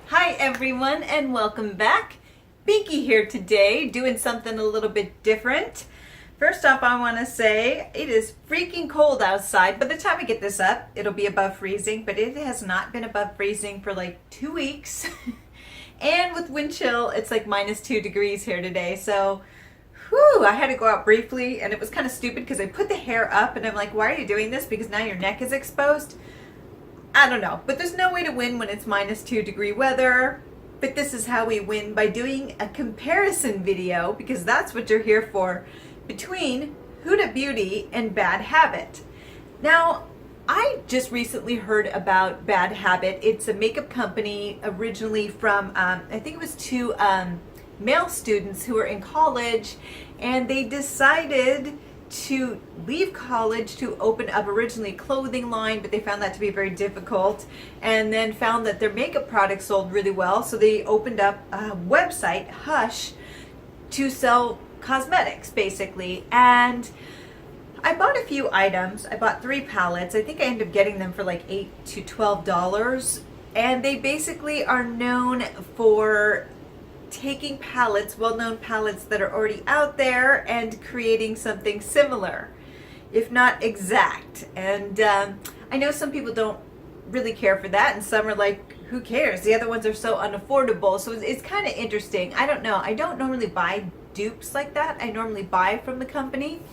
Hi everyone and welcome back. Binky here today doing something a little bit different. First off, I want to say it is freaking cold outside. By the time I get this up, it'll be above freezing, but it has not been above freezing for like 2 weeks. And with wind chill, it's like -2 degrees here today. So, whew, I had to go out briefly and it was kind of stupid because I put the hair up and I'm like, why are you doing this? Because now your neck is exposed. I don't know, but there's no way to win when it's -2 degree weather. But this is how we win, by doing a comparison video, because that's what you're here for, between Huda Beauty and Bad Habit. Now, I just recently heard about Bad Habit. It's a makeup company originally from, I think it was two male students who were in college, and they decided to leave college to open up originally a clothing line, but they found that to be very difficult, and then found that their makeup products sold really well, so they opened up a website, Hush, to sell cosmetics basically. And I bought a few items. I bought 3 palettes. I think I ended up getting them for like $8 to $12, and they basically are known for taking palettes, well-known palettes that are already out there, and creating something similar, if not exact. And I know some people don't really care for that, and some are like, who cares? The other ones are so unaffordable. So it's kind of interesting. I don't know. I don't normally buy dupes like that. I normally buy from the company,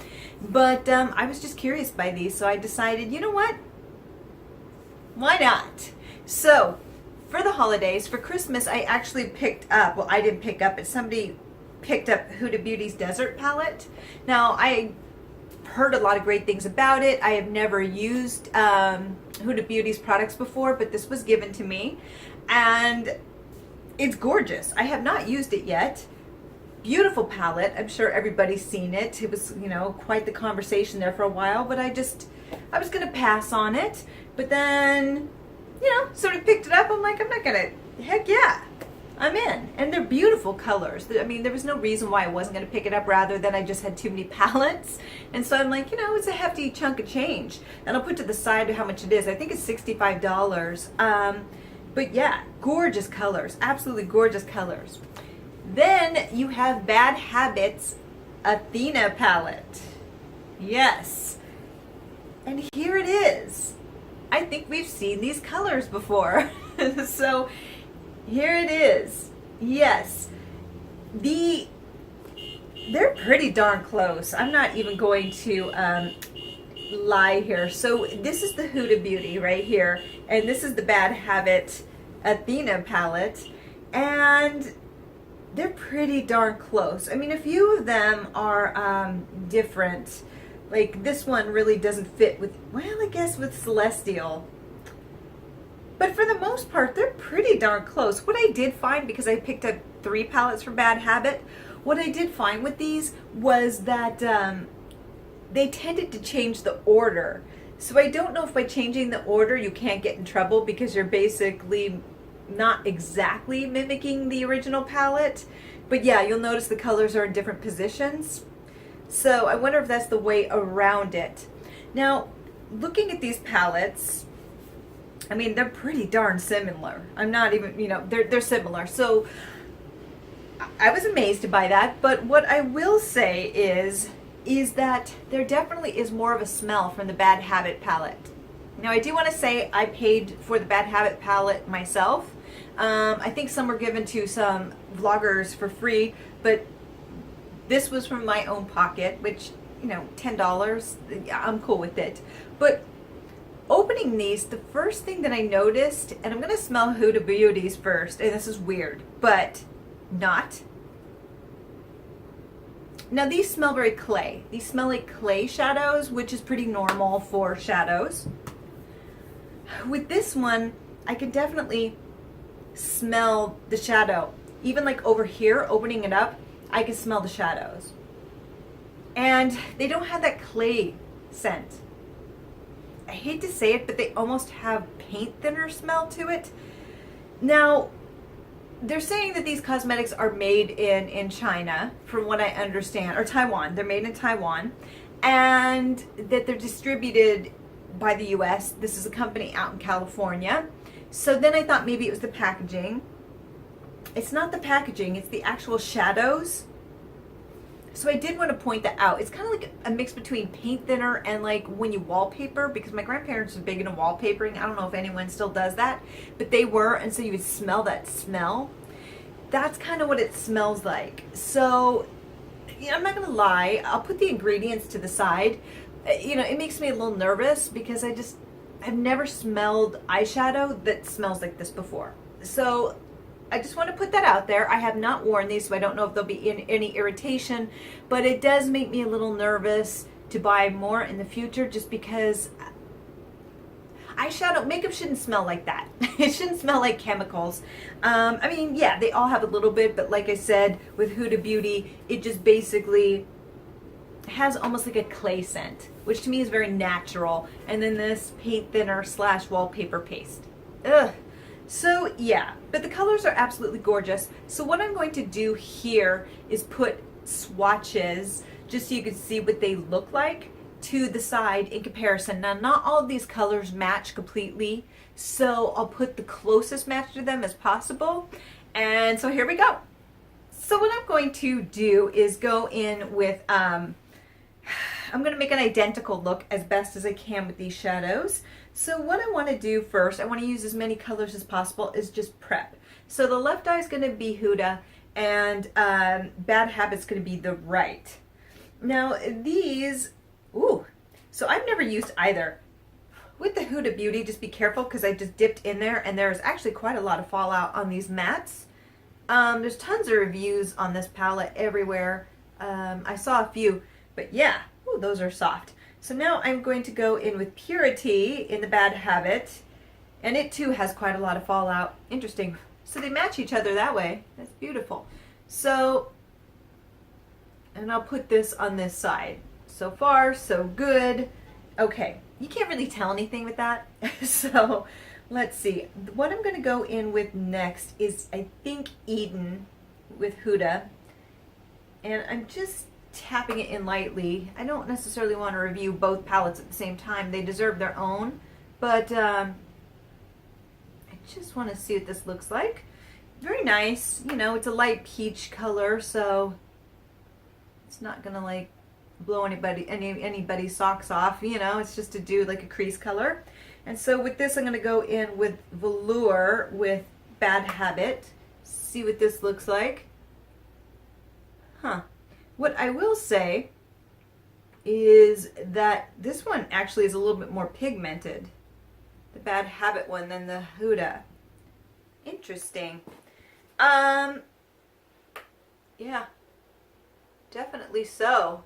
but I was just curious by these, so I decided, you know what? Why not? So for the holidays, for Christmas, I actually picked up, well, I didn't pick up it, somebody picked up Huda Beauty's Desert Palette. Now, I heard a lot of great things about it. I have never used Huda Beauty's products before, but this was given to me, and it's gorgeous. I have not used it yet. Beautiful palette. I'm sure everybody's seen it. It was, you know, quite the conversation there for a while, but I was going to pass on it, but then, you know, sort of picked it up. I'm like, I'm not gonna, heck yeah, I'm in. And they're beautiful colors. I mean, there was no reason why I wasn't gonna pick it up, rather than I just had too many palettes. And so I'm like, you know, it's a hefty chunk of change. And I'll put to the side how much it is. I think it's $65. But yeah, gorgeous colors, absolutely gorgeous colors. Then you have Bad Habit's Athena Palette. Yes. And here it is. I think we've seen these colors before. So here it is. Yes. They're pretty darn close. I'm not even going to lie here. So this is the Huda Beauty right here, and this is the Bad Habit Athena palette, and they're pretty darn close. I mean, a few of them are different. Like this one really doesn't fit with, well, I guess with Celestial. But for the most part, they're pretty darn close. What I did find, because I picked up 3 palettes from Bad Habit, what I did find with these was that they tended to change the order. So I don't know if by changing the order you can't get in trouble, because you're basically not exactly mimicking the original palette. But yeah, you'll notice the colors are in different positions. So I wonder if that's the way around it. Now, looking at these palettes, I mean, they're pretty darn similar. I'm not even, you know, they're similar. So I was amazed by that. But what I will say is that there definitely is more of a smell from the Bad Habit palette. Now, I do want to say I paid for the Bad Habit palette myself. I think some were given to some vloggers for free, but this was from my own pocket, which, you know, $10, I'm cool with it. But opening these, the first thing that I noticed, and I'm going to smell Huda Beauty's first, and this is weird, but not. Now, these smell very clay. These smell like clay shadows, which is pretty normal for shadows. With this one, I can definitely smell the shadow. Even like over here, opening it up, I can smell the shadows. And they don't have that clay scent. I hate to say it, but they almost have paint thinner smell to it. Now, they're saying that these cosmetics are made in China, from what I understand, or Taiwan. They're made in Taiwan, and that they're distributed by the US. This is a company out in California. So then I thought maybe it was the packaging. it's not the packaging, it's the actual shadows. So I did want to point that out. It's kind of like a mix between paint thinner and like when you wallpaper, because my grandparents were big into wallpapering. I don't know if anyone still does that, but they were, and so you would smell that smell. That's kind of what it smells like. So, yeah, I'm not gonna lie, I'll put the ingredients to the side. You know, it makes me a little nervous because I've never smelled eyeshadow that smells like this before. So I just want to put that out there. I have not worn these, so I don't know if there'll be any irritation, but it does make me a little nervous to buy more in the future, just because eyeshadow, makeup shouldn't smell like that. It shouldn't smell like chemicals. I mean, yeah, they all have a little bit, but like I said, with Huda Beauty, it just basically has almost like a clay scent, which to me is very natural. And then this paint thinner / wallpaper paste. Ugh. So yeah, but the colors are absolutely gorgeous. So what I'm going to do here is put swatches, just so you can see what they look like, to the side in comparison. Now, not all of these colors match completely, so I'll put the closest match to them as possible. And so here we go. So what I'm going to do is go in with, I'm going to make an identical look as best as I can with these shadows. So what I want to do first, I want to use as many colors as possible, is just prep. So the left eye is going to be Huda, and Bad Habit's going to be the right. Now these, ooh, so I've never used either. With the Huda Beauty, just be careful because I just dipped in there and there's actually quite a lot of fallout on these mattes. There's tons of reviews on this palette everywhere. I saw a few, but yeah, ooh, those are soft. So now I'm going to go in with Purity in the Bad Habit, and it too has quite a lot of fallout. Interesting. So they match each other that way. That's beautiful. So, and I'll put this on this side. So far, so good. Okay, you can't really tell anything with that. So let's see. What I'm going to go in with next is, I think, Eden with Huda. And I'm just tapping it in lightly. I don't necessarily want to review both palettes at the same time. They deserve their own. But I just want to see what this looks like. Very nice. You know, it's a light peach color, so it's not going to like blow anybody's socks off. You know, it's just to do like a crease color. And so with this, I'm going to go in with Velour with Bad Habit. See what this looks like. Huh. What I will say is that this one actually is a little bit more pigmented, the Bad Habit one, than the Huda. Interesting. Yeah, definitely so.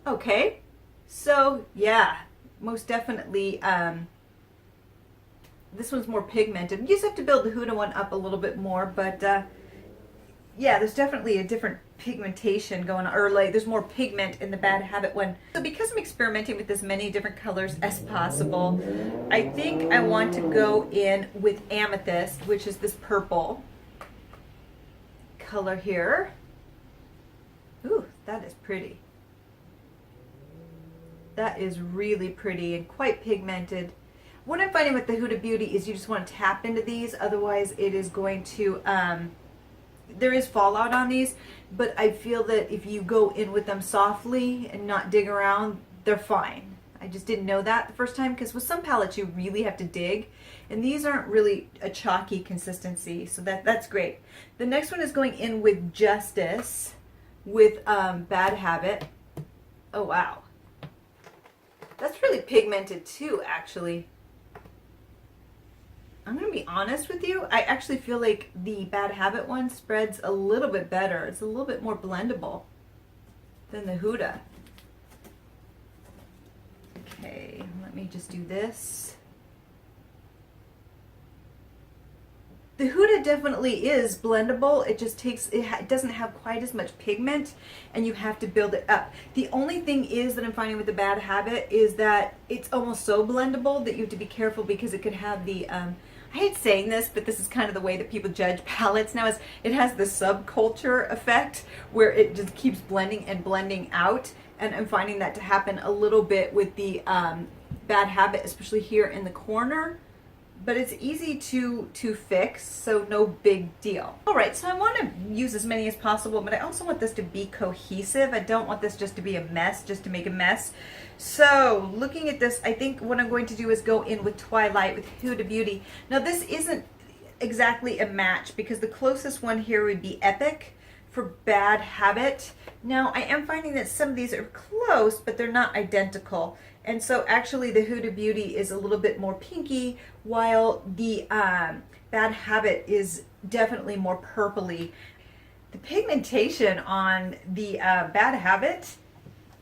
Okay, so yeah, most definitely this one's more pigmented. You just have to build the Huda one up a little bit more, but yeah, there's definitely a different pigmentation going on, or like there's more pigment in the Bad Habit one. So because I'm experimenting with as many different colors as possible, I think I want to go in with Amethyst, which is this purple color here. Ooh, that is pretty. That is really pretty and quite pigmented. What I'm finding with the Huda Beauty is you just want to tap into these, otherwise it is going to, there is fallout on these, but I feel that if you go in with them softly and not dig around, they're fine. I just didn't know that the first time, because with some palettes you really have to dig, and these aren't really a chalky consistency, so that's great. The next one is going in with Justice with Bad Habit. Oh wow. That's really pigmented too, actually. I'm going to be honest with you. I actually feel like the Bad Habit one spreads a little bit better. It's a little bit more blendable than the Huda. Okay, let me just do this. The Huda definitely is blendable. It just takes, it doesn't have quite as much pigment, and you have to build it up. The only thing is that I'm finding with the Bad Habit is that it's almost so blendable that you have to be careful, because it could have the, I hate saying this, but this is kind of the way that people judge palettes now, is it has the subculture effect where it just keeps blending and blending out, and I'm finding that to happen a little bit with the Bad Bad Habit, especially here in the corner, but it's easy to fix, so no big deal. All right, so I want to use as many as possible, but I also want this to be cohesive. I don't want this just to be a mess, just to make a mess. So looking at this, I think what I'm going to do is go in with Twilight with Huda Beauty. Now this isn't exactly a match because the closest one here would be Epic for Bad Habit. Now I am finding that some of these are close, but they're not identical. And so actually the Huda Beauty is a little bit more pinky, while the Bad Habit is definitely more purpley. The pigmentation on the Bad Habit,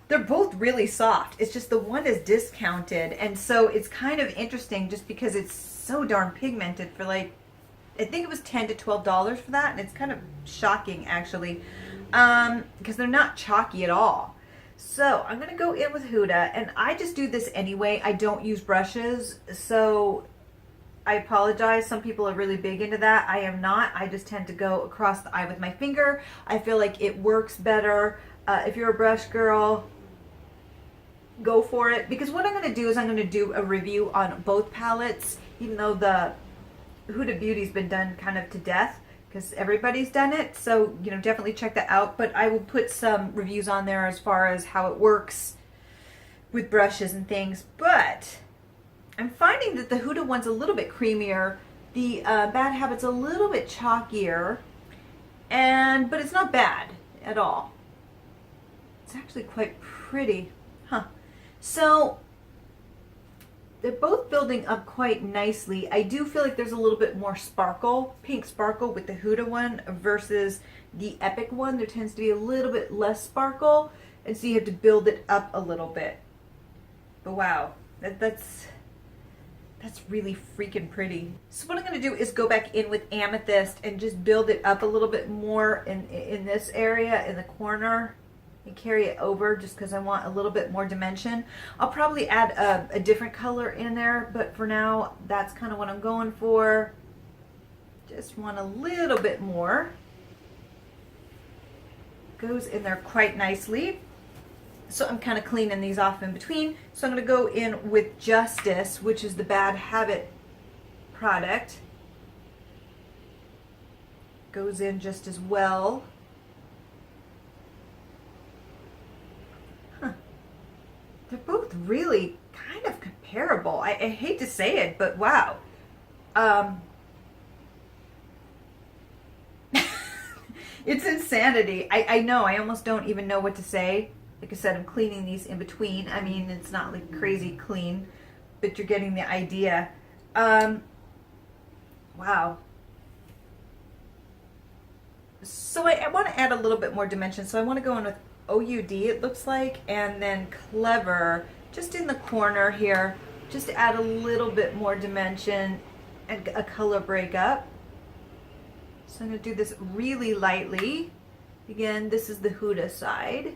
they're both really soft. It's just the one is discounted. And so it's kind of interesting just because it's so darn pigmented for like, I think it was $10 to $12 for that. And it's kind of shocking actually, because they're not chalky at all. So I'm going to go in with Huda, and I just do this anyway. I don't use brushes, so I apologize. Some people are really big into that. I am not. I just tend to go across the eye with my finger. I feel like it works better. If you're a brush girl, go for it. Because what I'm going to do is I'm going to do a review on both palettes, even though the Huda Beauty's been done kind of to death, because everybody's done it. So, you know, definitely check that out. But I will put some reviews on there as far as how it works with brushes and things. But I'm finding that the Huda one's a little bit creamier. The Bad Habit's a little bit chalkier. But it's not bad at all. It's actually quite pretty. Huh. So they're both building up quite nicely. I do feel like there's a little bit more sparkle, pink sparkle with the Huda one versus the Epic one. There tends to be a little bit less sparkle, and so you have to build it up a little bit. But wow, that's really freaking pretty. So what I'm going to do is go back in with Amethyst and just build it up a little bit more in this area in the corner. And carry it over just because I want a little bit more dimension. I'll probably add a different color in there, but for now that's kind of what I'm going for. Just want a little bit more. Goes in there quite nicely. So I'm kind of cleaning these off in between. So I'm going to go in with Justice, which is the Bad Habit product. Goes in just as well. They're both really kind of comparable. I hate to say it, but wow. It's insanity. I know. I almost don't even know what to say. Like I said, I'm cleaning these in between. I mean, it's not like crazy clean, but you're getting the idea. Wow. So I want to add a little bit more dimension. So I want to go in with OUD, it looks like, and then Clever just in the corner here, just to add a little bit more dimension and a color breakup. So I'm going to do this really lightly. Again, this is the Huda side.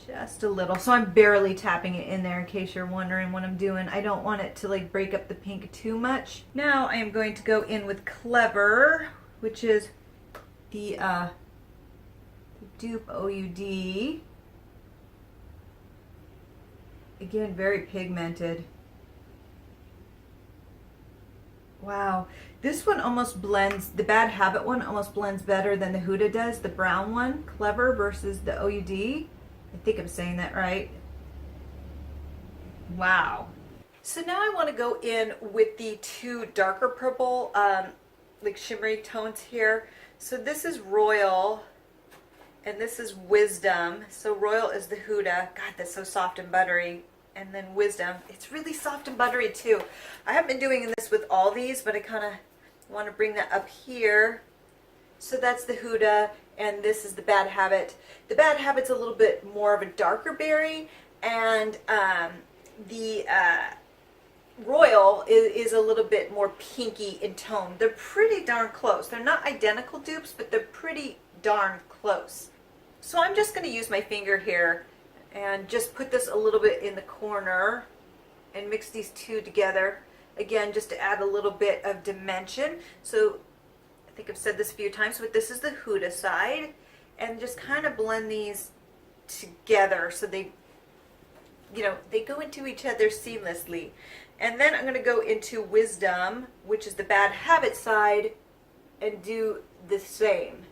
Just a little. So I'm barely tapping it in there in case you're wondering what I'm doing. I don't want it to like break up the pink too much. Now I am going to go in with Clever, which is the Dupe OUD. Again, very pigmented. Wow. This one almost blends, the Bad Habit one almost blends better than the Huda does. The brown one, Clever versus the OUD. I think I'm saying that right. Wow. So now I want to go in with the two darker purple, like shimmery tones here. So this is Royal, and this is Wisdom. So Royal is the Huda. God, that's so soft and buttery. And then Wisdom, it's really soft and buttery too. I haven't been doing this with all these, but I kind of want to bring that up here. So that's the Huda, and this is the Bad Habit. The Bad Habit's a little bit more of a darker berry, and the Royal is a little bit more pinky in tone. They're pretty darn close. They're not identical dupes, but they're pretty darn close. So I'm just going to use my finger here and just put this a little bit in the corner and mix these two together. Again, just to add a little bit of dimension. So I think I've said this a few times, but this is the Huda side. And just kind of blend these together so they, you know, they go into each other seamlessly. And then I'm going to go into Wisdom, which is the Bad Habit side, and do the same.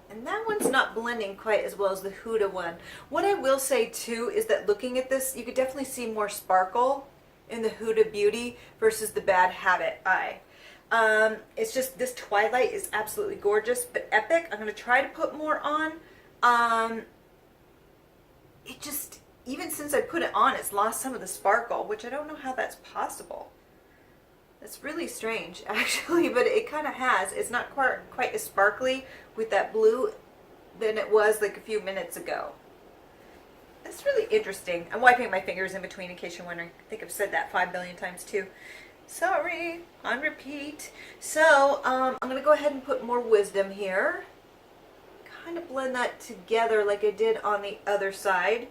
And that one's not blending quite as well as the Huda one. What I will say too is that looking at this, you could definitely see more sparkle in the Huda Beauty versus the Bad Habit eye. It's just this Twilight is absolutely gorgeous, but Epic, I'm going to try to put more on. It just, even since I put it on, it's lost some of the sparkle, which I don't know how that's possible. It's really strange, actually, but it kind of has. It's not quite as sparkly with that blue than it was like a few minutes ago. That's really interesting. I'm wiping my fingers in between in case you're wondering. I think I've said that 5 billion times too. Sorry, on repeat. So, I'm going to go ahead and put more Wisdom here. Kind of blend that together like I did on the other side.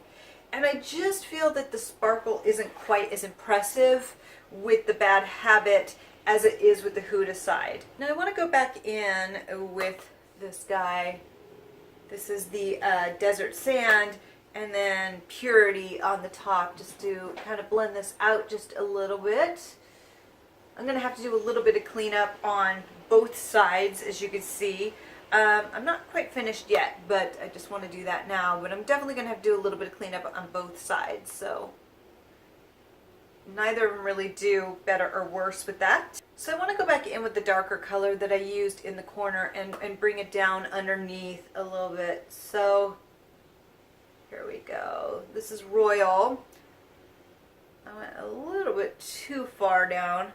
And I just feel that the sparkle isn't quite as impressive with the Bad Habit as it is with the Huda side. Now I want to go back in with this guy. This is the Desert Sand, and then Purity on the top, just to kind of blend this out just a little bit. I'm going to have to do a little bit of cleanup on both sides, as you can see. I'm not quite finished yet, but I just want to do that now. But I'm definitely going to have to do a little bit of cleanup on both sides, so neither of them really do better or worse with that. So I want to go back in with the darker color that I used in the corner and bring it down underneath a little bit. So here we go. This is Royal. I went a little bit too far down,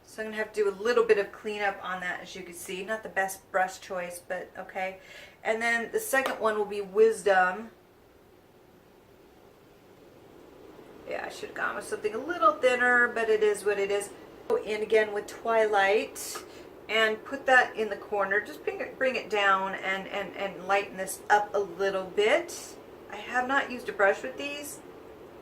so I'm going to have to do a little bit of cleanup on that, as you can see. Not the best brush choice, but okay. And then the second one will be Wisdom. Yeah, I should have gone with something a little thinner, but it is what it is. Go in again with Twilight and put that in the corner. Just bring it down and lighten this up a little bit. I have not used a brush with these.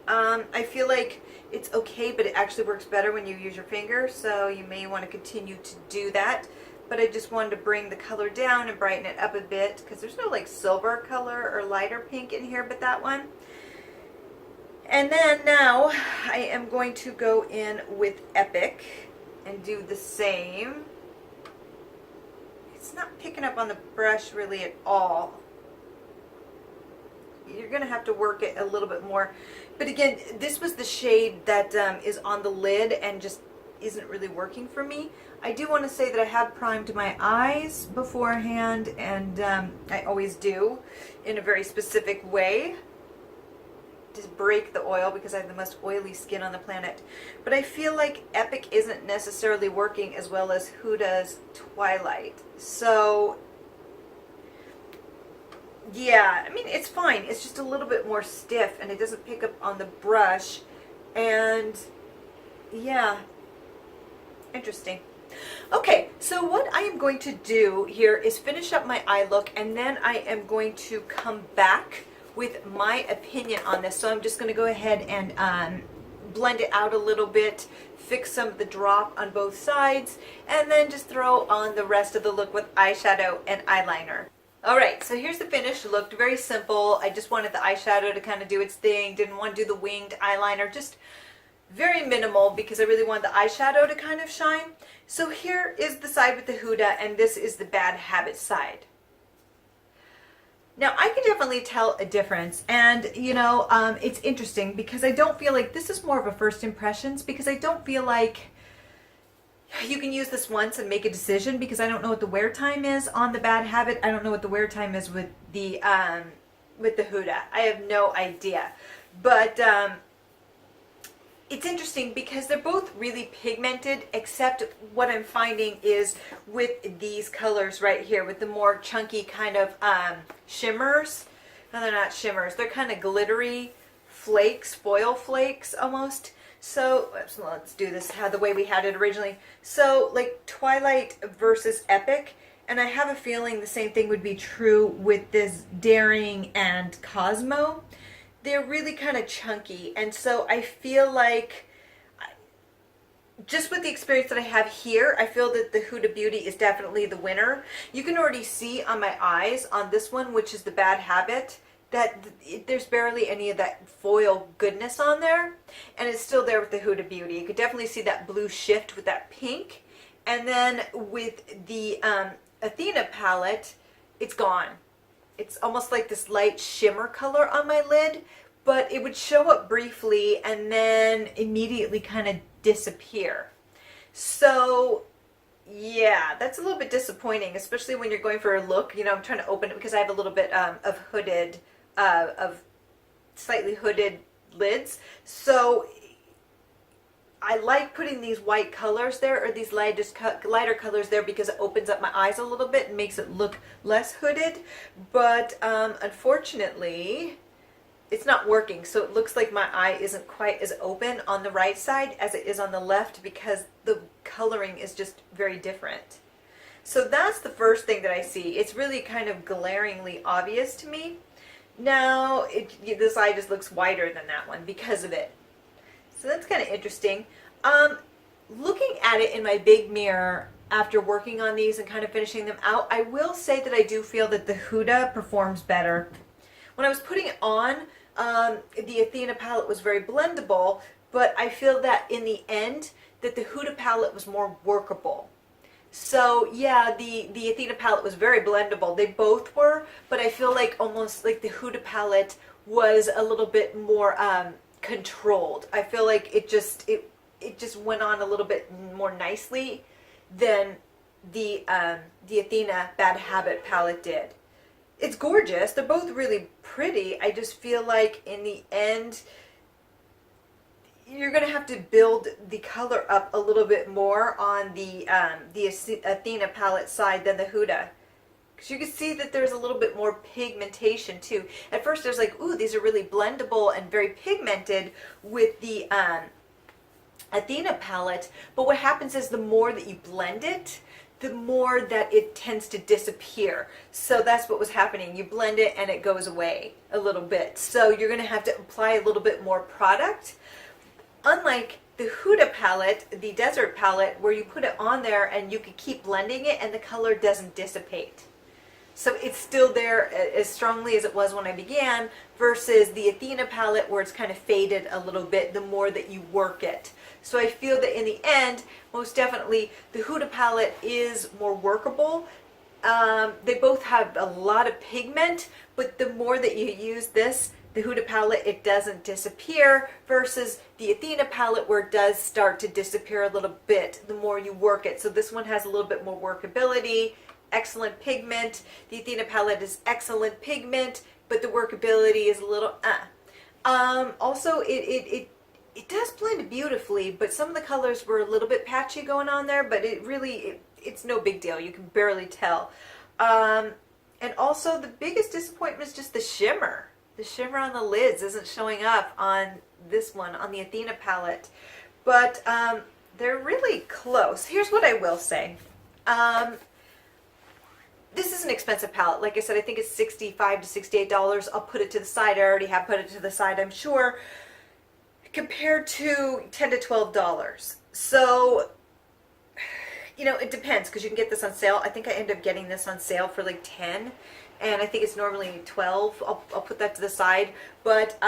I feel like it's okay, but it actually works better when you use your finger, so you may want to continue to do that. But I just wanted to bring the color down and brighten it up a bit, because there's no like silver color or lighter pink in here but that one. And then now I am going to go in with Epic and do the same. It's not picking up on the brush really at all. You're going to have to work it a little bit more. But again, this was the shade that is on the lid and just isn't really working for me. I do want to say that I have primed my eyes beforehand, and I always do in a very specific way. Just break the oil because I have the most oily skin on the planet. But I feel like Epic isn't necessarily working as well as Huda's Twilight. So yeah, I mean, it's fine. It's just a little bit more stiff and it doesn't pick up on the brush. And yeah, interesting. Okay, so what I am going to do here is finish up my eye look, and then I am going to come back with my opinion on this. So I'm just going to go ahead and blend it out a little bit, fix some of the drop on both sides, and then just throw on the rest of the look with eyeshadow and eyeliner. Alright, so here's the finished look. Very simple. I just wanted the eyeshadow to kind of do its thing. Didn't want to do the winged eyeliner. Just very minimal because I really wanted the eyeshadow to kind of shine. So here is the side with the Huda, and this is the Bad Habit side. Now, I can definitely tell a difference, and, you know, it's interesting because I don't feel like this is more of a first impressions, because I don't feel like you can use this once and make a decision, because I don't know what the wear time is on the Bad Habit. I don't know what the wear time is with the Huda. I have no idea. But it's interesting because they're both really pigmented, except what I'm finding is with these colors right here, with the more chunky kind of shimmers. No, they're not shimmers. They're kind of glittery flakes, foil flakes almost. So let's do this the way we had it originally. So like Twilight versus Epic, and I have a feeling the same thing would be true with this Daring and Cosmo. They're really kind of chunky, and so I feel like just with the experience that I have here, I feel that the Huda Beauty is definitely the winner. You can already see on my eyes on this one, which is the Bad Habit, that there's barely any of that foil goodness on there, and it's still there with the Huda Beauty. You could definitely see that blue shift with that pink, and then with the Athena palette, it's gone. It's almost like this light shimmer color on my lid, but it would show up briefly and then immediately kind of disappear. So yeah, that's a little bit disappointing, especially when you're going for a look. You know, I'm trying to open it because I have a little bit of hooded, of slightly hooded lids. So I like putting these white colors there, or these lighter colors there, because it opens up my eyes a little bit and makes it look less hooded. But unfortunately, it's not working. So it looks like my eye isn't quite as open on the right side as it is on the left, because the coloring is just very different. So that's the first thing that I see. It's really kind of glaringly obvious to me. Now, this eye just looks whiter than that one because of it. So that's kind of interesting. Looking at it in my big mirror after working on these and kind of finishing them out, I will say that I do feel that the Huda performs better. When I was putting it on, the Athena palette was very blendable, but I feel that in the end, that the Huda palette was more workable. So yeah, the Athena palette was very blendable. They both were, but I feel like almost like the Huda palette was a little bit more controlled. I feel like it just went on a little bit more nicely than the Athena Bad Habit palette did. It's gorgeous. They're both really pretty. I just feel like in the end, you're going to have to build the color up a little bit more on the Athena palette side than the Huda. Because you can see that there's a little bit more pigmentation too. At first there's like, ooh, these are really blendable and very pigmented with the Athena palette. But what happens is the more that you blend it, the more that it tends to disappear. So that's what was happening. You blend it and it goes away a little bit. So you're going to have to apply a little bit more product. Unlike the Huda palette, the Desert palette, where you put it on there and you can keep blending it and the color doesn't dissipate. So it's still there as strongly as it was when I began, versus the Athena palette where it's kind of faded a little bit the more that you work it. So I feel that in the end, most definitely, the Huda palette is more workable. They both have a lot of pigment, but the more that you use this, the Huda palette, it doesn't disappear, versus the Athena palette where it does start to disappear a little bit the more you work it. So this one has a little bit more workability, excellent pigment. The Athena palette is excellent pigment, but the workability is a little Also, it does blend beautifully, but some of the colors were a little bit patchy going on there, but it's no big deal. You can barely tell. And also the biggest disappointment is just the shimmer. The shimmer on the lids isn't showing up on this one, on the Athena palette. But they're really close. Here's what I will say. This is an expensive palette. Like I said, I think it's $65 to $68. I'll put it to the side. I already have put it to the side, I'm sure. Compared to $10 to $12. So, you know, it depends, because you can get this on sale. I think I end up getting this on sale for like 10, and I think it's normally 12. I'll put that to the side. But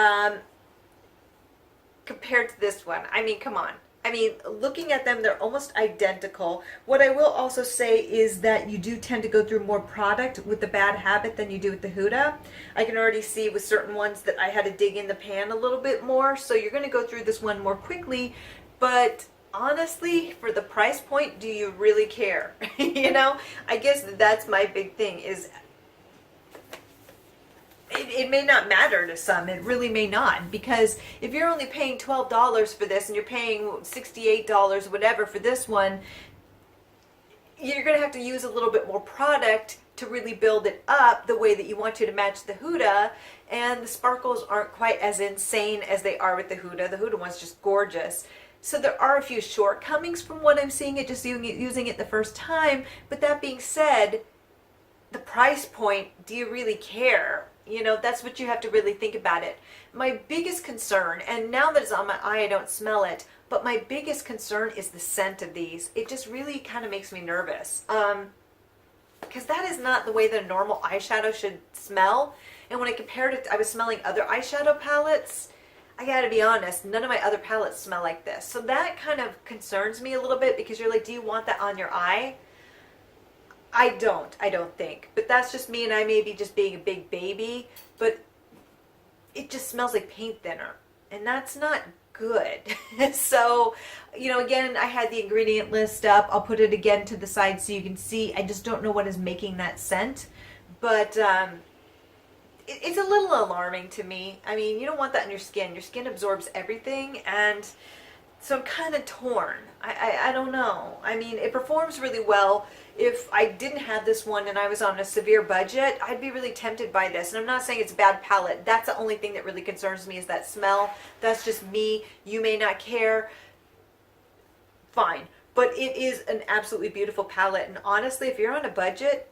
compared to this one, I mean, come on. I mean, looking at them, they're almost identical. What I will also say is that you do tend to go through more product with the Bad Habit than you do with the Huda. I can already see with certain ones that I had to dig in the pan a little bit more, so you're going to go through this one more quickly. But honestly, for the price point, do you really care? You know, I guess that's my big thing is it may not matter to some. It really may not, because if you're only paying $12 for this and you're paying $68 whatever for this one, you're going to have to use a little bit more product to really build it up the way that you want to match the Huda, and the sparkles aren't quite as insane as they are with the Huda. The Huda one's just gorgeous. So there are a few shortcomings from what I'm seeing it just using it the first time. But that being said, the price point, do you really care? You know, that's what you have to really think about it. My biggest concern, and now that it's on my eye, I don't smell it, but my biggest concern is the scent of these. It just really kind of makes me nervous. Because that is not the way that a normal eyeshadow should smell. And when I compared it, I was smelling other eyeshadow palettes. I gotta be honest, none of my other palettes smell like this. So that kind of concerns me a little bit, because you're like, do you want that on your eye? I don't think. But that's just me, and I may be just being a big baby. But it just smells like paint thinner. And that's not good. So, you know, again, I had the ingredient list up. I'll put it again to the side so you can see. I just don't know what is making that scent. But it's a little alarming to me. I mean, you don't want that on your skin. Your skin absorbs everything, and so I'm kind of torn. I don't know. I mean, it performs really well. If I didn't have this one and I was on a severe budget, I'd be really tempted by this. And I'm not saying it's a bad palette. That's the only thing that really concerns me, is that smell. That's just me. You may not care. Fine. But it is an absolutely beautiful palette. And honestly, if you're on a budget,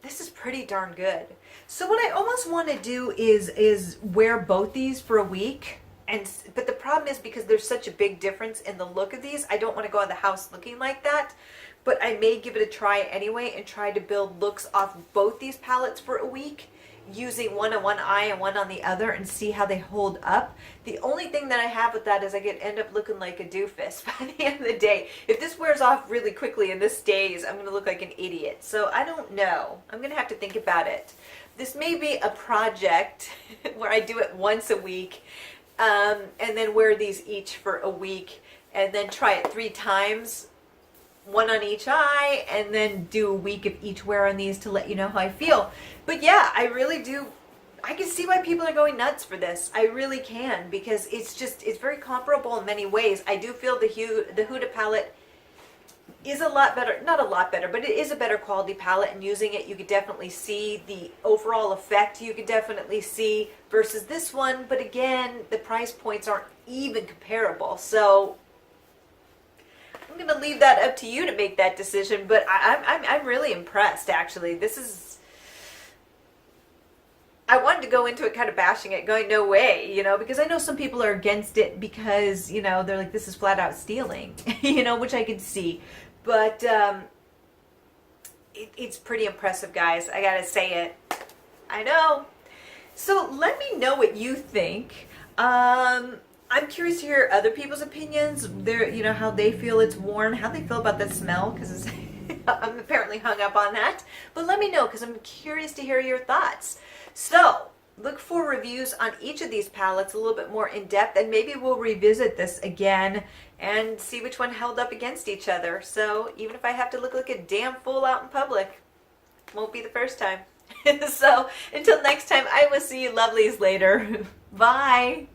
this is pretty darn good. So what I almost want to do is wear both these for a week. But the problem is, because there's such a big difference in the look of these, I don't want to go out of the house looking like that. But I may give it a try anyway and try to build looks off both these palettes for a week, using one on one eye and one on the other, and see how they hold up. The only thing that I have with that is I could end up looking like a doofus by the end of the day. If this wears off really quickly and this stays, I'm going to look like an idiot. So I don't know. I'm going to have to think about it. This may be a project where I do it once a week, and then wear these each for a week, and then try it 3 times, one on each eye, and then do a week of each wear on these to let you know how I feel. But yeah, I really do. I can see why people are going nuts for this. I really can, because it's very comparable in many ways. I do feel the Huda palette is a lot better, not a lot better, but it is a better quality palette, and using it, you could definitely see the overall effect. You could definitely see versus this one, but again, the price points aren't even comparable. So I'm going to leave that up to you to make that decision, but I'm really impressed, actually. This is, I wanted to go into it kind of bashing it, going, no way, you know, because I know some people are against it because, you know, they're like, this is flat out stealing, you know, which I could see. But it's pretty impressive, guys. I gotta say it. I know. So let me know what you think. I'm curious to hear other people's opinions. You know, how they feel it's worn, how they feel about the smell, because I'm apparently hung up on that. But let me know, because I'm curious to hear your thoughts. So look for reviews on each of these palettes a little bit more in depth, and maybe we'll revisit this again and see which one held up against each other. So even if I have to look like a damn fool out in public, won't be the first time. So until next time, I will see you lovelies later. Bye.